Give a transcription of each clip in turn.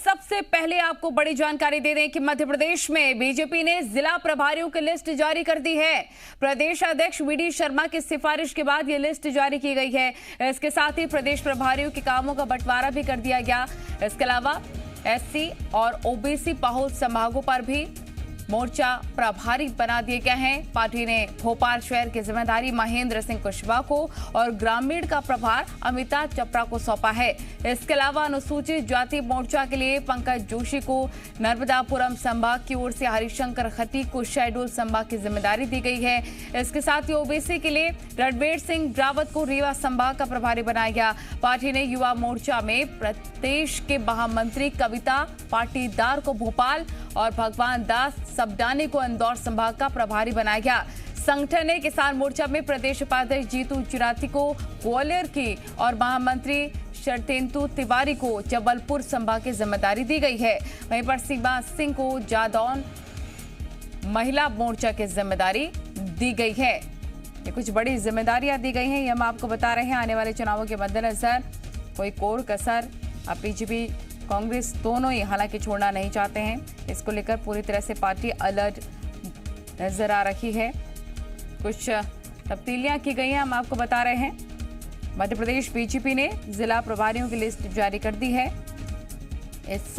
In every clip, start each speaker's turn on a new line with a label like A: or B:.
A: सबसे पहले आपको बड़ी जानकारी दे दें कि मध्य प्रदेश में बीजेपी ने जिला प्रभारियों की लिस्ट जारी कर दी है। प्रदेश अध्यक्ष वीडी शर्मा की सिफारिश के बाद ये लिस्ट जारी की गई है। इसके साथ ही प्रदेश प्रभारियों के कामों का बंटवारा भी कर दिया गया। इसके अलावा एससी और ओबीसी बाहुल संभागों पर भी मोर्चा प्रभारी बना दिए गए हैं। पार्टी ने भोपाल शहर की जिम्मेदारी महेंद्र सिंह कुशवाहा को और ग्रामीण का प्रभार अमिताभ चपड़ा को सौंपा है। इसके अलावा अनुसूचित जाति मोर्चा के लिए पंकज जोशी को नर्मदापुरम संभाग की ओर से हरिशंकर खटीक को शहडोल संभाग की जिम्मेदारी दी गई है। इसके साथ ही ओबीसी के लिए रणवीर सिंह रावत को रीवा संभाग का प्रभारी बनाया गया। पार्टी ने युवा मोर्चा में प्रदेश के महामंत्री कविता पाटीदार को भोपाल और भगवान दास सबडानी को इंदौर संभाग का प्रभारी बनाया गया। संगठन ने किसान मोर्चा में प्रदेश उपाध्यक्ष जीतू चिराती को ग्वालियर की और महामंत्री शरतेंदु तिवारी को जबलपुर संभाग की जिम्मेदारी दी गई है। वहीं पर सीमा सिंह को जादौन महिला मोर्चा की जिम्मेदारी दी गई है। ये कुछ बड़ी जिम्मेदारियां दी गई हैं, ये हम आपको बता रहे हैं। आने वाले चुनावों के मद्देनजर कोई कोर कसर अब बीजेपी कांग्रेस दोनों ही हालांकि छोड़ना नहीं चाहते हैं। इसको लेकर पूरी तरह से पार्टी अलर्ट नजर आ रही है। कुछ तब्दीलियां की गई हैं, हम आपको बता रहे हैं। मध्य प्रदेश बीजेपी ने जिला प्रभारियों की लिस्ट जारी कर दी है। इस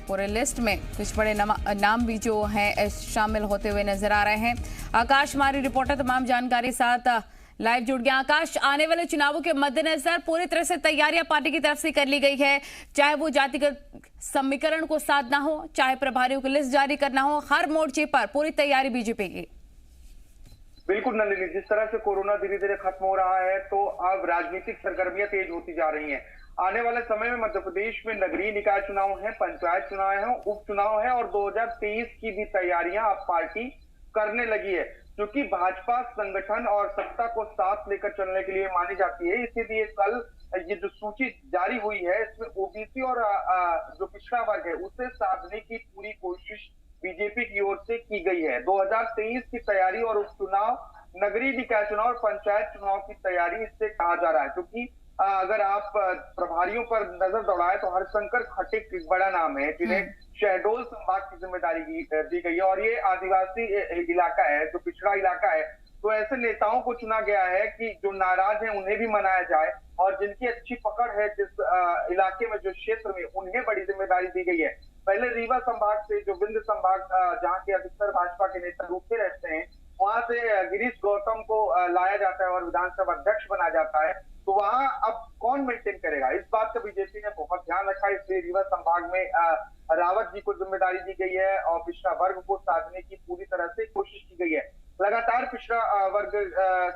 A: पूरे लिस्ट में कुछ बड़े नाम भी जो हैं शामिल होते हुए नजर आ रहे हैं। आकाश हमारी रिपोर्टर तमाम जानकारी साथ लाइव जुड़ गया। आकाश, आने वाले चुनावों के मद्देनजर पूरी तरह से तैयारियां पार्टी की तरफ से कर ली गई है, चाहे वो जातिगत समीकरण को साधना हो, चाहे प्रभारियों की लिस्ट जारी करना हो, हर मोर्चे पर पूरी तैयारी बीजेपी की।
B: बिल्कुल नंदिनी, जिस तरह से कोरोना धीरे धीरे खत्म हो रहा है तो अब राजनीतिक सरगर्मियां तेज होती जा रही हैं। आने वाले समय में मध्य प्रदेश में नगरीय निकाय चुनाव है, पंचायत चुनाव है, उपचुनाव है और 2023 की भी तैयारियां अब पार्टी करने लगी है, क्योंकि भाजपा संगठन और सत्ता को साथ लेकर चलने के लिए मानी जाती है। इसीलिए कल ये जो सूची जारी हुई है इसमें ओबीसी और जो पिछड़ा वर्ग है उसे साधने की पूरी कोशिश बीजेपी की ओर से की गई है। 2023 की तैयारी और उपचुनाव, नगरीय निकाय चुनाव और पंचायत चुनाव की तैयारी इससे कहा जा रहा है, क्योंकि अगर आप प्रभारियों पर नजर दौड़ाए तो हरिशंकर खटीक एक बड़ा नाम है जिन्हें शहडोल संभाग की जिम्मेदारी दी गई है और ये आदिवासी इलाका है, जो पिछड़ा इलाका है। तो ऐसे नेताओं को चुना गया है कि जो नाराज हैं उन्हें भी मनाया जाए और जिनकी अच्छी पकड़ है जिस इलाके में, जो क्षेत्र में, उन्हें बड़ी जिम्मेदारी दी गई है। पहले रीवा संभाग से, जो विंध्य संभाग जहाँ के अधिकतर भाजपा के नेता रुके रहते हैं, वहां से गिरीश गौतम को लाया जाता है और विधानसभा अध्यक्ष बनाया जाता है। तो वहां अब कौन मेंटेन करेगा, इस बात का बीजेपी ने बहुत ध्यान रखा। इसलिए रीवा संभाग में रावत जी को जिम्मेदारी दी गई है और पिछड़ा वर्ग को साधने की पूरी तरह से कोशिश की गई है। लगातार पिछड़ा वर्ग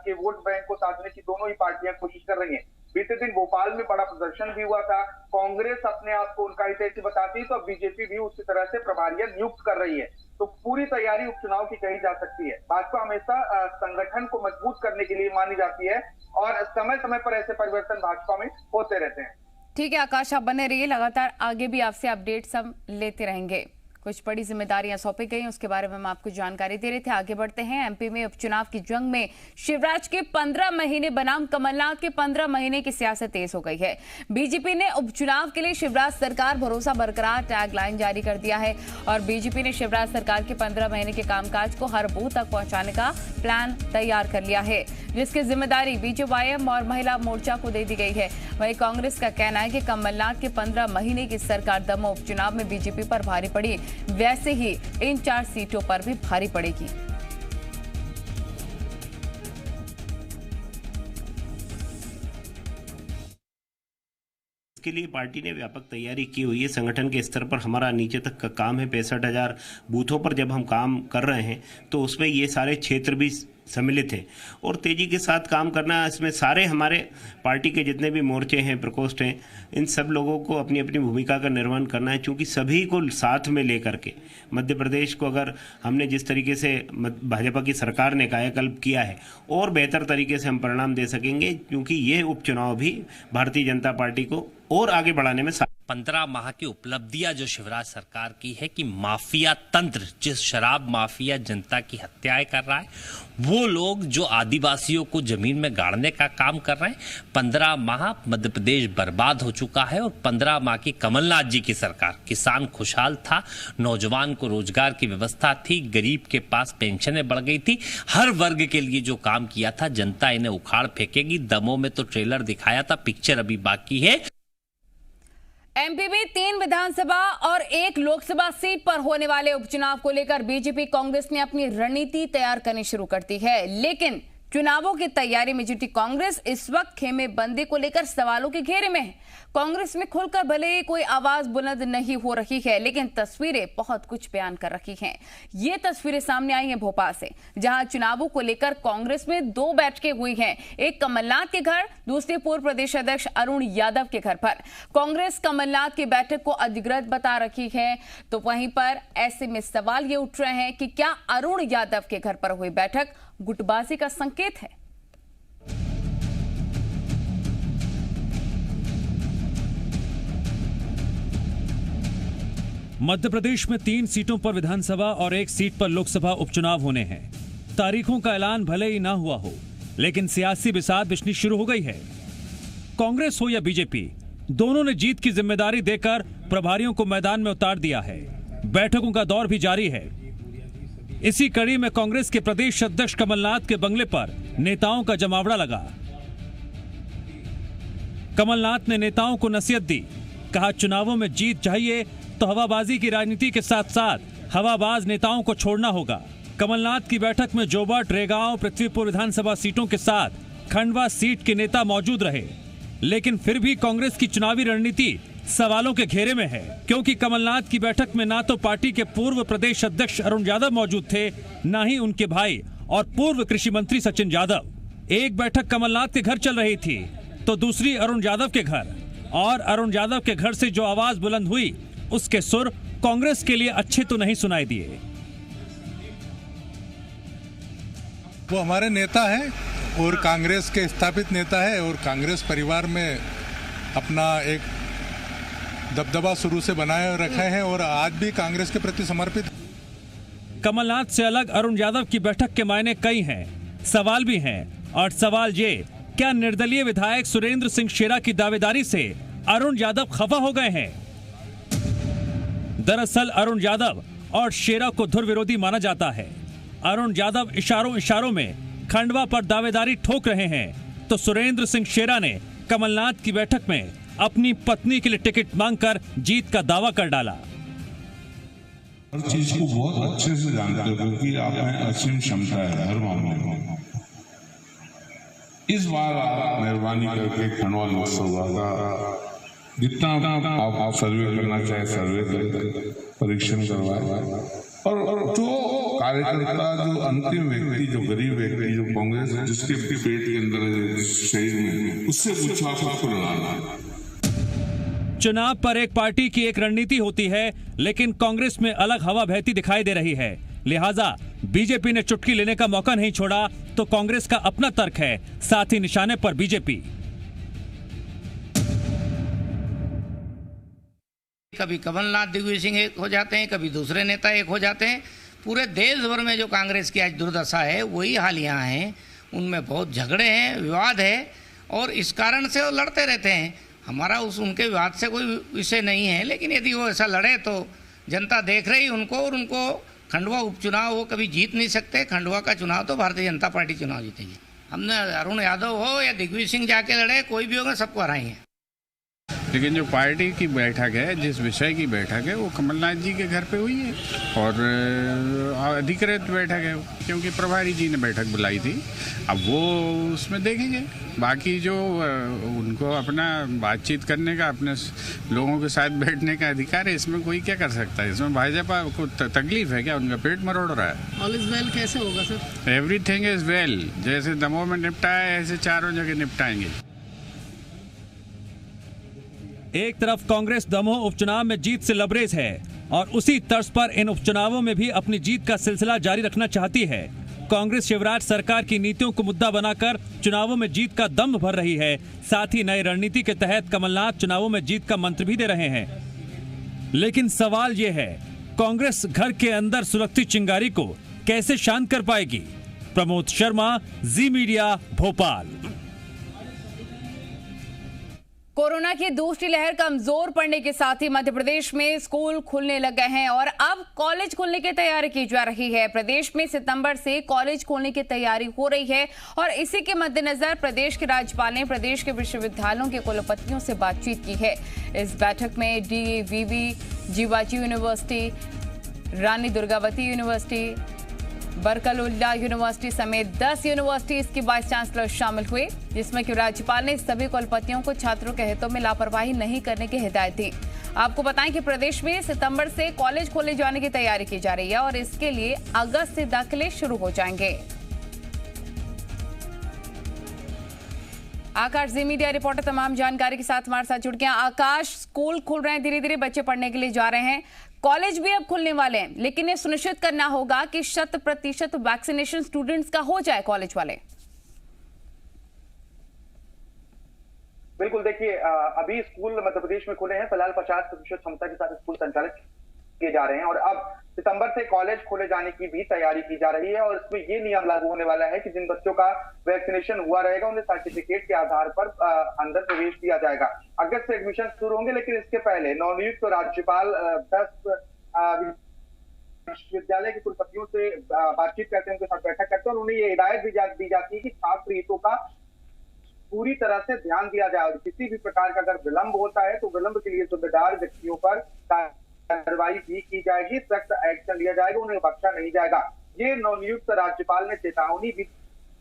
B: के वोट बैंक को साधने की दोनों ही पार्टियां कोशिश कर रही हैं। बीते दिन भोपाल में बड़ा प्रदर्शन भी हुआ था। कांग्रेस अपने आप को उनका हितैषी बताती है तो बीजेपी भी उसी तरह से प्रभारियां नियुक्त कर रही है। तो पूरी तैयारी उपचुनाव की कही जा सकती है। भाजपा हमेशा संगठन को मजबूत करने के लिए मानी जाती है और समय समय पर ऐसे परिवर्तन भाजपा में होते रहते हैं।
A: ठीक है आकाश, आप बने रहिए, लगातार आगे भी आपसे अपडेट्स हम लेते रहेंगे। कुछ बड़ी जिम्मेदारियां सौंपी गई, उसके बारे में हम आपको जानकारी दे रहे थे। आगे बढ़ते हैं। एमपी में उपचुनाव की जंग में शिवराज के 15 महीने बनाम कमलनाथ के 15 महीने की सियासत तेज हो गई है। बीजेपी ने उपचुनाव के लिए शिवराज सरकार भरोसा बरकरार टैगलाइन जारी कर दिया है और बीजेपी ने शिवराज सरकार के 15 महीने के कामकाज को हर बूथ तक पहुंचाने का प्लान तैयार कर लिया है, जिसकी जिम्मेदारी बीजेवाईएम और महिला मोर्चा को दे दी गई है। वहीं कांग्रेस का कहना है कि कमलनाथ के 15 महीने की सरकार दमोह उपचुनाव में बीजेपी पर भारी पड़ी, वैसे ही इन 4 सीटों पर भी भारी पड़ेगी।
C: इसके लिए पार्टी ने व्यापक तैयारी की हुई है। संगठन के स्तर पर हमारा नीचे तक का काम है। 65,000 बूथों पर जब हम काम कर रहे हैं तो उसमें ये सारे क्षेत्र भी सम्मिलित हैं और तेजी के साथ काम करना। इसमें सारे हमारे पार्टी के जितने भी मोर्चे हैं, प्रकोष्ठ हैं, इन सब लोगों को अपनी अपनी भूमिका का निर्वहन करना है, क्योंकि सभी को साथ में लेकर के मध्य प्रदेश को अगर हमने जिस तरीके से भाजपा की सरकार ने कायाकल्प किया है और बेहतर तरीके से हम परिणाम दे सकेंगे, क्योंकि ये उपचुनाव भी भारतीय जनता पार्टी को और आगे बढ़ाने में
D: 15 माह की उपलब्धियां जो शिवराज सरकार की है कि माफिया तंत्र, जिस शराब माफिया जनता की हत्याएं कर रहा है, वो लोग जो आदिवासियों को जमीन में गाड़ने का काम कर रहे हैं। 15 माह मध्य प्रदेश बर्बाद हो चुका है और 15 माह की कमलनाथ जी की सरकार, किसान खुशहाल था, नौजवान को रोजगार की व्यवस्था थी, गरीब के पास पेंशनें बढ़ गई थी, हर वर्ग के लिए जो काम किया था जनता इन्हें उखाड़ फेंकेगी। दमोह में तो ट्रेलर दिखाया था, पिक्चर अभी बाकी है।
A: एमपी में 3 विधानसभा और 1 लोकसभा सीट पर होने वाले उपचुनाव को लेकर बीजेपी कांग्रेस ने अपनी रणनीति तैयार करनी शुरू कर दी है। लेकिन चुनावों की तैयारी में जुटी कांग्रेस इस वक्त खेमेबंदी को लेकर सवालों के घेरे में है। कांग्रेस में खुलकर भले ही कोई आवाज बुलंद नहीं हो रही है, लेकिन तस्वीरें बहुत कुछ बयान कर रही हैं। ये तस्वीरें सामने आई हैं भोपाल से, जहां चुनावों को लेकर कांग्रेस में 2 बैठकें हुई हैं, एक कमलनाथ के घर, दूसरी पूर्व प्रदेश अध्यक्ष अरुण यादव के घर पर। कांग्रेस कमलनाथ की बैठक को अधिकृत बता रही है, तो वहीं पर ऐसे में सवाल ये उठ रहे हैं कि क्या अरुण यादव के घर पर हुई बैठक गुटबाजी का संकेत है?
E: मध्य प्रदेश में 3 सीटों पर विधानसभा और 1 सीट पर लोकसभा उपचुनाव होने हैं। तारीखों का ऐलान भले ही ना हुआ हो, लेकिन सियासी बिसात बिछनी शुरू हो गई है। कांग्रेस हो या बीजेपी, दोनों ने जीत की जिम्मेदारी देकर प्रभारियों को मैदान में उतार दिया है। बैठकों का दौर भी जारी है। इसी कड़ी में कांग्रेस के प्रदेश अध्यक्ष कमलनाथ के बंगले पर नेताओं का जमावड़ा लगा। कमलनाथ ने नेताओं को नसीहत दी, कहा चुनावों में जीत चाहिए तो हवाबाजी की राजनीति के साथ साथ हवाबाज नेताओं को छोड़ना होगा। कमलनाथ की बैठक में जोबट, रेगांव, पृथ्वीपुर विधानसभा सीटों के साथ खंडवा सीट के नेता मौजूद रहे, लेकिन फिर भी कांग्रेस की चुनावी रणनीति सवालों के घेरे में है, क्योंकि कमलनाथ की बैठक में ना तो पार्टी के पूर्व प्रदेश अध्यक्ष अरुण यादव मौजूद थे, ना ही उनके भाई और पूर्व कृषि मंत्री सचिन यादव। एक बैठक कमलनाथ के घर चल रही थी तो दूसरी अरुण यादव के घर, और अरुण यादव के घर से जो आवाज बुलंद हुई उसके सुर कांग्रेस के लिए अच्छे तो नहीं सुनाई दिए।
F: वो हमारे नेता हैं और कांग्रेस के स्थापित नेता है और कांग्रेस परिवार में अपना एक दबदबा शुरू से बनाए रखे हैं और आज भी कांग्रेस के प्रति समर्पित।
E: कमलनाथ से अलग अरुण यादव की बैठक के मायने कई हैं, सवाल भी हैं, और सवाल ये, क्या निर्दलीय विधायक सुरेंद्र सिंह शेरा की दावेदारी से अरुण यादव खफा हो गए हैं? दरअसल अरुण यादव और शेरा को धुर विरोधी माना जाता है। अरुण यादव इशारों में खंडवा पर दावेदारी ठोक रहे हैं, तो सुरेंद्र सिंह शेरा ने कमलनाथ की बैठक में अपनी पत्नी के लिए टिकट मांगकर जीत का दावा कर डाला।
G: हर चीज को बहुत अच्छे से जानते हो क्योंकि आप में असीम क्षमता है हर मामले में। इस बार आप मेहरबानी करके खंडवा लोकसभा का जितना आप सर्वे करना चाहे सर्वे कर परीक्षण करवाए, और जो कार्यकर्ता, जो अंतिम व्यक्ति, जो गरीब व्यक्ति, जो कांग्रेस जिसके पेट के अंदर शरीर में, उससे पूछो आप सबको लड़ाना।
E: चुनाव पर एक पार्टी की एक रणनीति होती है, लेकिन कांग्रेस में अलग हवा बहती दिखाई दे रही है। लिहाजा बीजेपी ने चुटकी लेने का मौका नहीं छोड़ा, तो कांग्रेस का अपना तर्क है, साथ ही निशाने पर बीजेपी।
H: कभी कमलनाथ दिग्विजय सिंह एक हो जाते हैं, कभी दूसरे नेता एक हो जाते हैं। पूरे देश भर में जो कांग्रेस की आज दुर्दशा है वही हाल यहाँ है। उनमें बहुत झगड़े हैं, विवाद है, और इस कारण से वो लड़ते रहते हैं। हमारा उनके विवाद से कोई विषय नहीं है, लेकिन यदि वो ऐसा लड़े तो जनता देख रही उनको, और उनको खंडवा उपचुनाव वो कभी जीत नहीं सकते। खंडवा का चुनाव तो भारतीय जनता पार्टी चुनाव जीतेगी। हमने अरुण यादव हो या दिग्विजय सिंह जाके लड़े, कोई भी होगा, सबको हराएंगे।
I: लेकिन जो पार्टी की बैठक है, जिस विषय की बैठक है, वो कमलनाथ जी के घर पे हुई है और अधिकृत बैठक है, क्योंकि प्रभारी जी ने बैठक बुलाई थी। अब वो उसमें देखेंगे, बाकी जो उनको अपना बातचीत करने का, अपने लोगों के साथ बैठने का अधिकार है, इसमें कोई क्या कर सकता है। इसमें भाजपा को तकलीफ है क्या? उनका पेट मरोड़ रहा है।
J: ऑल इज वेल कैसे होगा सर?
I: Everything is well. जैसे दमोह में निपटाया ऐसे चारों जगह निपटाएंगे।
E: एक तरफ कांग्रेस दमोह उपचुनाव में जीत से लबरेज है और उसी तर्ज पर इन उपचुनावों में भी अपनी जीत का सिलसिला जारी रखना चाहती है। कांग्रेस शिवराज सरकार की नीतियों को मुद्दा बनाकर चुनावों में जीत का दम भर रही है। साथ ही नई रणनीति के तहत कमलनाथ चुनावों में जीत का मंत्र भी दे रहे हैं। लेकिन सवाल ये है, कांग्रेस घर के अंदर सुलगती चिंगारी को कैसे शांत कर पाएगी? प्रमोद शर्मा, जी मीडिया, भोपाल।
A: कोरोना की दूसरी लहर कमजोर पड़ने के साथ ही मध्य प्रदेश में स्कूल खुलने लग गए हैं और अब कॉलेज खुलने की तैयारी की जा रही है। प्रदेश में सितंबर से कॉलेज खोलने की तैयारी हो रही है और इसी के मद्देनजर प्रदेश के राज्यपाल ने प्रदेश के विश्वविद्यालयों के कुलपतियों से बातचीत की है। इस बैठक में DAVV, Jiwaji university, Rani Durgavati university, Barkatullah university समेत 10 यूनिवर्सिटीज के वाइस चांसलर शामिल हुए, जिसमें कि राज्यपाल ने सभी कुलपतियों को छात्रों के हितों में लापरवाही नहीं करने की हिदायत दी। आपको बताएं कि प्रदेश में सितंबर से कॉलेज खोले जाने की तैयारी की जा रही है और इसके लिए अगस्त से दाखिले शुरू हो जाएंगे। आकाश, जी मीडिया रिपोर्टर तमाम जानकारी के साथ हमारे साथ जुड़ गए। आकाश, स्कूल खुल रहे हैं, धीरे धीरे बच्चे पढ़ने के लिए जा रहे हैं, कॉलेज भी अब खुलने वाले हैं, लेकिन ये सुनिश्चित करना होगा कि 100% वैक्सीनेशन स्टूडेंट्स का हो जाए कॉलेज वाले।
B: बिल्कुल, देखिए अभी स्कूल मध्य प्रदेश में खुले हैं, फिलहाल 50% क्षमता के साथ स्कूल संचालित किए जा रहे हैं और अब सितंबर से कॉलेज खोले जाने की भी तैयारी की जा रही है और इसमें ये नियम लागू होने वाला है कि जिन बच्चों का वैक्सीनेशन हुआ रहेगा उन्हें सर्टिफिकेट के आधार पर अंदर प्रवेश दिया जाएगा। अगस्त से एडमिशन शुरू होंगे, लेकिन इसके पहले नवनियुक्त राज्यपाल 10 विश्वविद्यालय के कुलपतियों से बातचीत करते हैं, उनके साथ बैठक करते हैं और उन्हें ये हिदायत भी दी जाती है कि छात्र हितों का पूरी तरह से ध्यान दिया जाए और किसी भी प्रकार का अगर विलंब होता है तो विलंब के लिए जिम्मेदार व्यक्तियों पर कार्रवाई भी की जाएगी, सख्त एक्शन लिया जाएगा, उन्हें बख्शा नहीं जाएगा। ये नवनियुक्त राज्यपाल ने चेतावनी भी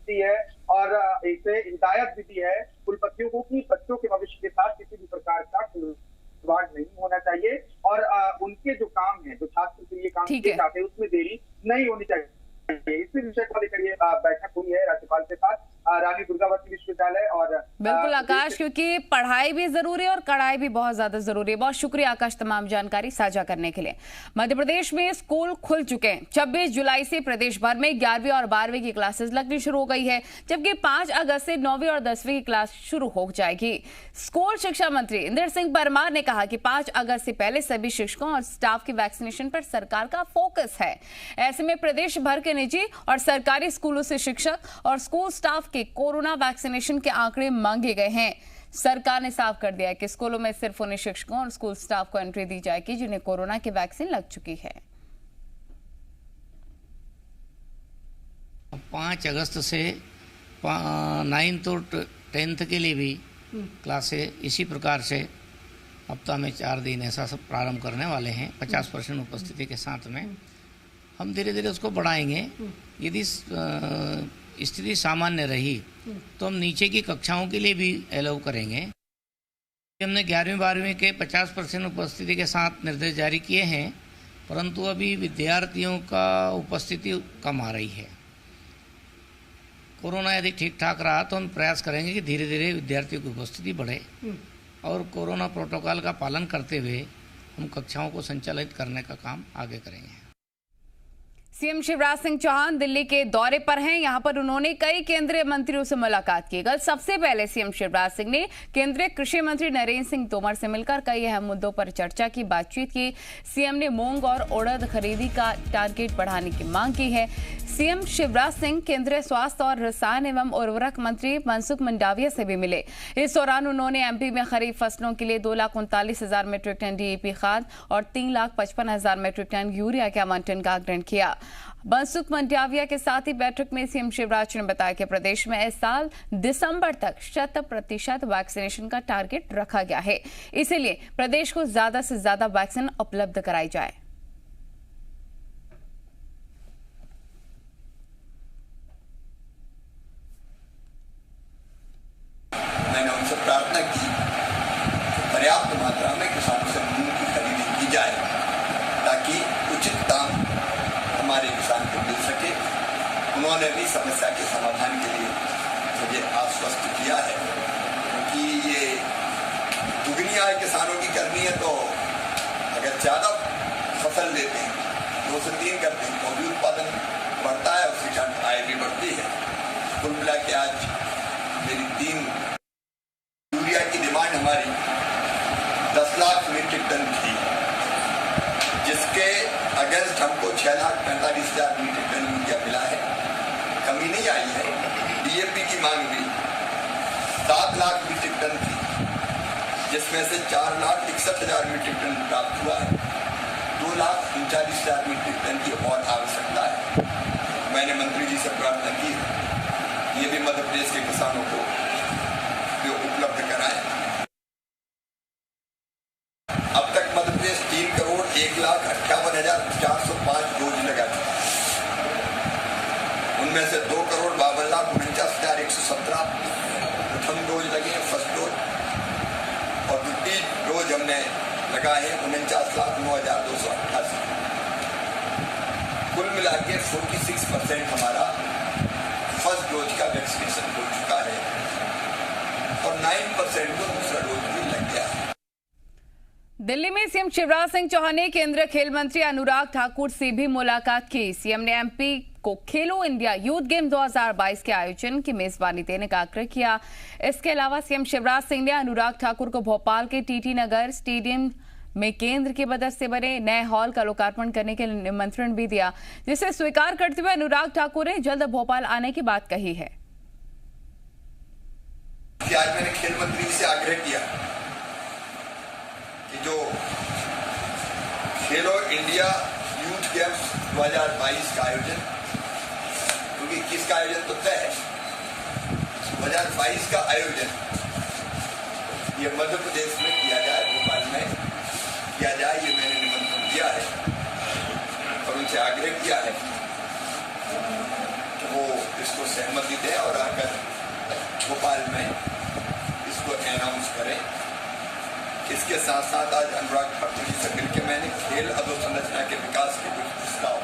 B: दी है और इसे हिदायत भी दी है कुलपतियों को कि बच्चों के भविष्य के साथ किसी भी प्रकार का खिलवाड़ नहीं होना चाहिए और उनके जो काम है, जो छात्र के लिए काम किए जाते हैं, उसमें देरी नहीं होनी चाहिए। इसी विषय को लेकर ये बैठक हुई है राज्यपाल के साथ रानी दुर्गावती विश्वविद्यालय और
A: बिल्कुल आकाश, क्योंकि पढ़ाई भी जरूरी है और कड़ाई भी बहुत ज्यादा जरूरी है। बहुत शुक्रिया आकाश तमाम जानकारी साझा करने के लिए। मध्य प्रदेश में स्कूल खुल चुके हैं। 26 जुलाई से प्रदेश भर में 11वीं और 12वीं की क्लासेस लगनी शुरू हो गई है, जबकि 5 अगस्त से 9वीं और 10वीं की क्लास शुरू हो जाएगी। स्कूल शिक्षा मंत्री इंदर सिंह परमार ने कहा कि 5 अगस्त से पहले सभी शिक्षकों और स्टाफ की वैक्सीनेशन पर सरकार का फोकस है। ऐसे में प्रदेश भर के निजी और सरकारी स्कूलों से शिक्षक और स्कूल स्टाफ के कोरोना वैक्सीनेशन के आंकड़े मांगे गए हैं। सरकार ने साफ कर दिया है कि स्कूलों में सिर्फ उन्हीं शिक्षकों और स्कूल स्टाफ को एंट्री दी जाएगी जिन्हें कोरोना की वैक्सीन लग चुकी है।
H: 5 अगस्त से 9th और 10th के लिए भी क्लासें इसी प्रकार से हफ्ता में 4 दिन ऐसा सब प्रारंभ करने वाले हैं 50% उपस्थिति के साथ में। हम धीरे धीरे उसको बढ़ाएंगे। यदि स्थिति सामान्य रही तो हम नीचे की कक्षाओं के लिए भी अलाउ करेंगे। हमने 11वीं 12वीं के 50% उपस्थिति के साथ निर्देश जारी किए हैं, परंतु अभी विद्यार्थियों का उपस्थिति कम आ रही है। कोरोना यदि ठीक ठाक रहा तो हम प्रयास करेंगे कि धीरे धीरे विद्यार्थियों की उपस्थिति बढ़े और कोरोना प्रोटोकॉल का पालन करते हुए हम कक्षाओं को संचालित करने का काम आगे करेंगे।
A: सीएम शिवराज सिंह चौहान दिल्ली के दौरे पर हैं। यहां पर उन्होंने कई केंद्रीय मंत्रियों से मुलाकात की। कल सबसे पहले सीएम शिवराज सिंह ने केंद्रीय कृषि मंत्री नरेंद्र सिंह तोमर से मिलकर कई अहम मुद्दों पर चर्चा की, बातचीत की। सीएम ने मूंग और उड़द खरीदी का टारगेट बढ़ाने की मांग की है। सीएम शिवराज सिंह केंद्रीय स्वास्थ्य और रसायन एवं उर्वरक मंत्री मनसुख मंडाविया से भी मिले। इस दौरान उन्होंने एमपी में खरीफ फसलों के लिए 2,39,000 मीट्रिक टन डीएपी खाद और 3,55,000 मीट्रिक टन यूरिया के आवंटन का आग्रह किया। मनसुख मंडाविया के साथ ही बैठक में सीएम शिवराज ने बताया कि प्रदेश में इस साल दिसंबर तक 100% वैक्सीनेशन का टारगेट रखा गया है, इसीलिए प्रदेश को ज्यादा से ज्यादा वैक्सीन उपलब्ध कराई जाए।
K: मैंने उनसे प्रार्थना की पर्याप्त मात्रा में किसानों से मूंग की खरीदी की जाए ताकि उचित दाम हमारे किसान को मिल सके। उन्होंने भी समस्या के समाधान के लिए मुझे आश्वस्त किया है, क्योंकि ये दुगनी आय किसानों की करनी है तो अगर ज़्यादा फसल लेते हैं तो 2 से 3 करते हैं तो भी उत्पादन बढ़ता है, उसके कारण आय भी बढ़ती है। कुल मिला के आज मेरी 3 यूरिया की डिमांड हमारी 10 लाख मीट्रिक टन थी, जिसके अगेंस्ट हमको 6,45,000 मीट्रिक टन यूरिया मिला है, कमी नहीं आई है। डीएपी की मांग भी 7 लाख मीट्रिक टन थी, जिसमें से 4,61,000 मीट्रिक टन प्राप्त हुआ है। 2,39,000 मीट्रिक टन की और आवश्यकता है। मैंने मंत्री जी से प्रार्थना की है, ये भी मध्य प्रदेश के किसानों को उपलब्ध कराएं। अब तक मध्य प्रदेश 3,01,58,405 डोज लगा चुका है। उनमें से 2,52,49,117 प्रथम डोज लगे, फर्स्ट डोज, और द्वितीय डोज हमने लगाए हैं 49,09,288। कुल मिला के 46% हमारा फर्स्ट डोज का वैक्सीनेशन हो चुका है और 9% को दूसरा डोज भी लग गया है।
A: दिल्ली में सीएम शिवराज सिंह चौहान ने केंद्रीय खेल मंत्री अनुराग ठाकुर से भी मुलाकात की। सीएम ने एमपी को खेलो इंडिया यूथ गेम 2022 के आयोजन की मेजबानी देने का आग्रह किया। इसके अलावा सीएम शिवराज सिंह ने अनुराग ठाकुर को भोपाल के टीटी नगर स्टेडियम में केंद्र की मदद से बने नए हॉल का लोकार्पण करने के निमंत्रण भी दिया, जिसे स्वीकार करते हुए अनुराग ठाकुर ने जल्द भोपाल आने की बात कही है।
K: आज मैंने खेल मंत्री से आग्रह किया कि जो खेलो इंडिया यूथ गेम्स 2022 का आयोजन, क्योंकि 21 का आयोजन तो तय है, 2022 का आयोजन ये मध्य प्रदेश में किया जाए, भोपाल में किया जाए, ये मैंने निमंत्रण दिया है और उनसे आग्रह किया है कि वो इसको सहमति दें और आकर भोपाल में इसको अनाउंस करें। इसके साथ साथ आज अनुराग ठाकुर जी से मिलकर मैंने खेल अधोसंरचना के विकास के कुछ प्रस्ताव